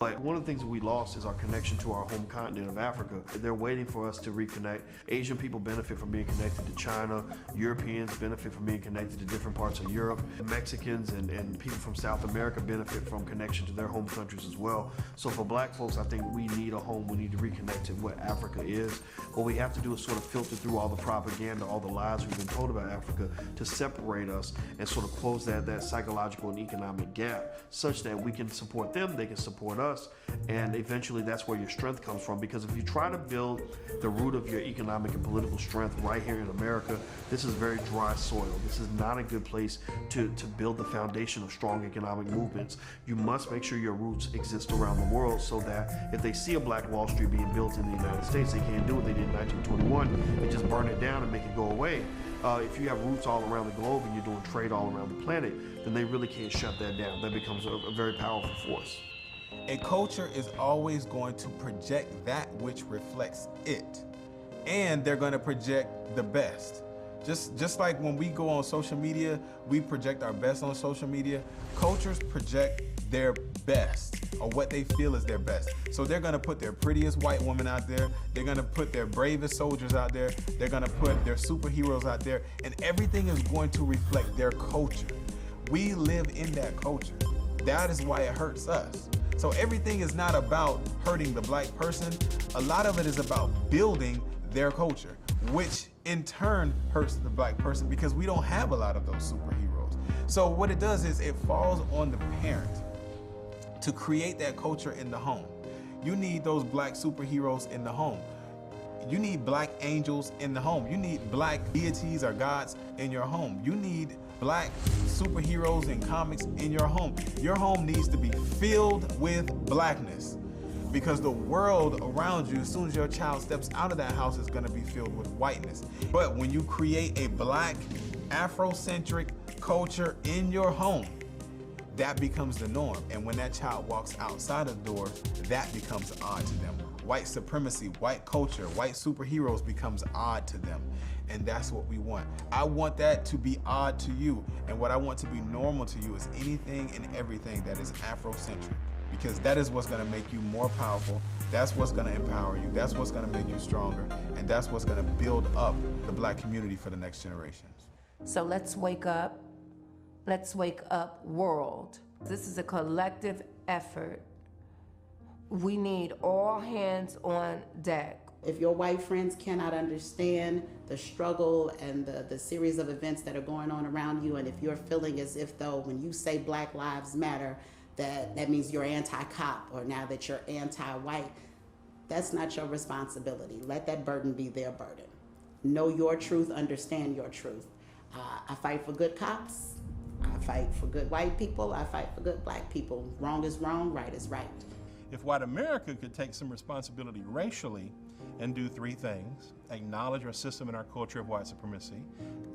But one of the things that we lost is our connection to our home continent of Africa. They're waiting for us to reconnect. Asian people benefit from being connected to China. Europeans benefit from being connected to different parts of Europe. Mexicans and people from South America benefit from connection to their home countries as well. So for black folks, I think we need a home. We need to reconnect to what Africa is. What we have to do is sort of filter through all the propaganda, all the lies we've been told about Africa to separate us and sort of close that psychological and economic gap such that we can support them, they can support us. And eventually that's where your strength comes from, because if you try to build the root of your economic and political strength right here in America, this is very dry soil. This is not a good place to build the foundation of strong economic movements. You must make sure your roots exist around the world so that if they see a Black Wall Street being built in the United States, they can't do what they did in 1921 and just burn it down and make it go away. If you have roots all around the globe and you're doing trade all around the planet, then they really can't shut that down. That becomes a very powerful force. A culture is always going to project that which reflects it. And they're going to project the best. Just like when we go on social media, we project our best on social media. Cultures project their best, or what they feel is their best. So they're gonna put their prettiest white woman out there, they're gonna put their bravest soldiers out there, they're gonna put their superheroes out there, and everything is going to reflect their culture. We live in that culture. That is why it hurts us. So everything is not about hurting the black person. A lot of it is about building their culture, which in turn hurts the black person because we don't have a lot of those superheroes. So what it does is it falls on the parent to create that culture in the home. You need those black superheroes in the home. You need black angels in the home. You need black deities or gods in your home. You need black superheroes and comics in your home. Your home needs to be filled with blackness, because the world around you, as soon as your child steps out of that house, is gonna be filled with whiteness. But when you create a black, Afrocentric culture in your home, that becomes the norm. And when that child walks outside of the door, that becomes odd to them. White supremacy, white culture, white superheroes becomes odd to them. And that's what we want. I want that to be odd to you. And what I want to be normal to you is anything and everything that is Afrocentric. Because that is what's gonna make you more powerful. That's what's gonna empower you. That's what's gonna make you stronger. And that's what's gonna build up the black community for the next generations. So let's wake up. Let's wake up, world. This is a collective effort. We need all hands on deck. If your white friends cannot understand the struggle and the series of events that are going on around you, and if you're feeling as if though when you say Black Lives Matter, that means you're anti-cop, or now that you're anti-white, that's not your responsibility. Let that burden be their burden. Know your truth, understand your truth. I fight for good cops. I fight for good white people. I fight for good black people. Wrong is wrong, right is right. If white America could take some responsibility racially and do three things: acknowledge our system and our culture of white supremacy,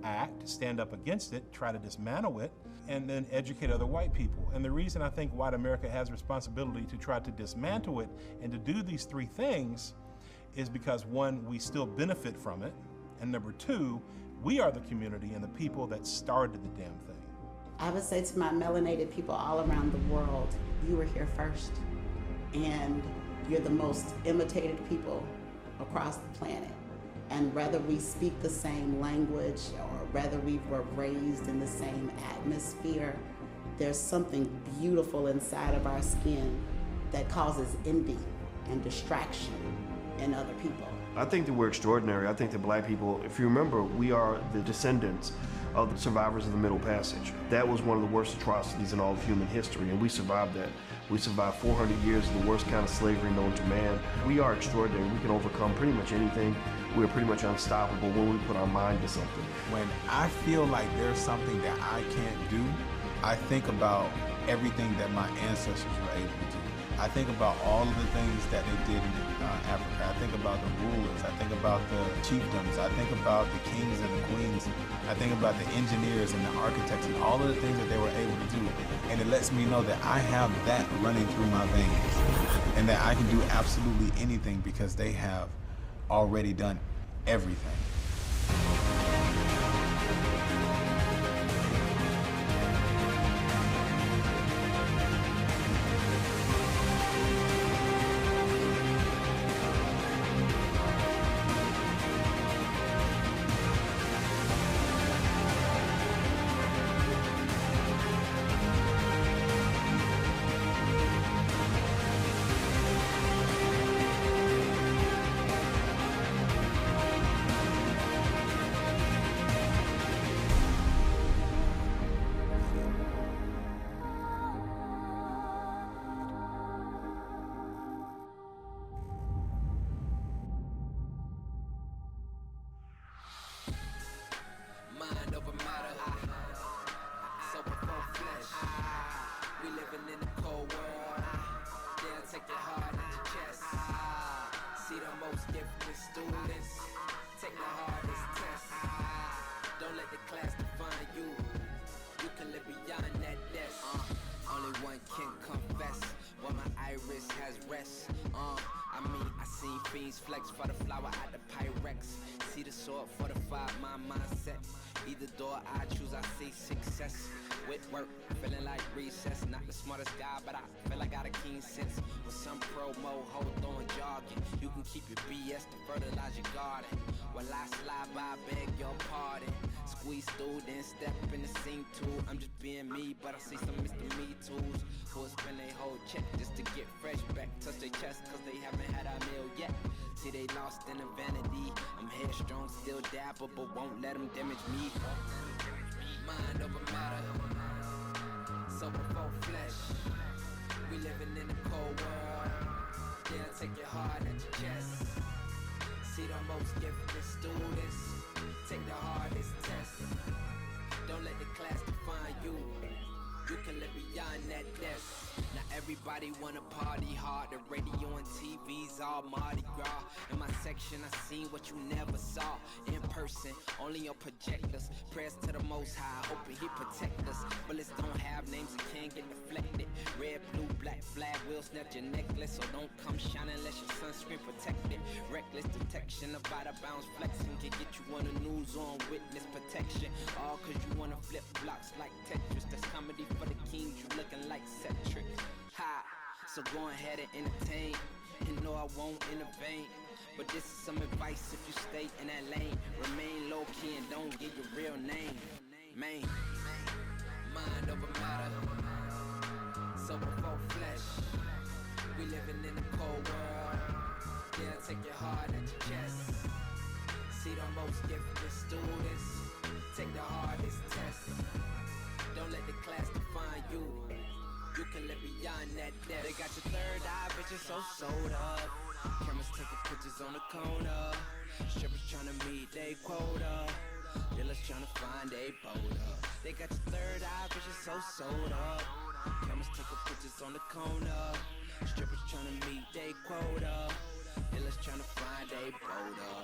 act, stand up against it, try to dismantle it, and then educate other white people. And the reason I think white America has responsibility to try to dismantle it and to do these three things is because, one, we still benefit from it, and number two, we are the community and the people that started the damn thing. I would say to my melanated people all around the world, you were here first, and you're the most imitated people across the planet. And whether we speak the same language or whether we were raised in the same atmosphere, there's something beautiful inside of our skin that causes envy and distraction in other people. I think that we're extraordinary. I think that black people, if you remember, we are the descendants of the survivors of the Middle Passage. That was one of the worst atrocities in all of human history, and we survived that. We survived 400 years of the worst kind of slavery known to man. We are extraordinary. We can overcome pretty much anything. We're pretty much unstoppable when we put our mind to something. When I feel like there's something that I can't do, I think about everything that my ancestors were able to do. I think about all of the things that they did in Africa. I think about the rulers. I think about the chiefdoms. I think about the kings and the queens. I think about the engineers and the architects and all of the things that they were able to do. And it lets me know that I have that running through my veins and that I can do absolutely anything because they have already done everything. take your heart at your chest. See the most gifted students, take the hardest tests. Don't let the class define you. You can live beyond that desk. Only one can confess when my iris has rest. I seen fiends flex for the flower at the Pyrex. See the sword fortify my mindset. Either door I choose, I see success. With work, feeling like recess. Not the smartest guy, but I feel I got a keen sense. With some promo, hold on jogging. You can keep your BS to fertilize your garden. While I slide by, beg your pardon. Squeeze through, then step in the scene too. I'm just being me, but I see some Mr. Me Tools who will spend a whole check just to get fresh back. Touch their chest cause they haven't had a meal yet. See they lost in the vanity. I'm headstrong, still dapper, but won't let them damage me. Mind over matter, so before flesh. We living in a cold world. Yeah, take your heart at your chest. See the most gifted students, take the hardest test. Don't let the class define you. You can live beyond that desk. Now everybody wanna party hard. The radio and TV's all Mardi Gras. In my section I seen what you never saw. In person, only on projectors. Prayers to the Most High, hoping He protect us. Bullets don't have names and can't get deflected. Red, blue, black flag will snatch your necklace. So don't come shining unless your sunscreen protected. Reckless detection of out of bounds flexing can get you on the news on witness protection. All cause you wanna flip blocks like Tetris. That's comedy for the kings, you looking like Cetrix. Ha! So go ahead and entertain. And no, I won't intervene. But this is some advice if you stay in that lane. Remain low key and don't give your real name. Man, mind over matter. So before flesh. We living in a cold world. Yeah, take your heart at your chest. See the most gifted students, take the hardest test. Don't let the class define you. You can live beyond that desk. They got your third eye, bitches so sold up. Cameras taking pictures on the corner. Strippers tryna meet they quota. Dealers tryna find a boulder. They got your third eye, bitches so sold up. Cameras taking pictures on the corner. Strippers tryna meet they quota. Dealers tryna find a boulder.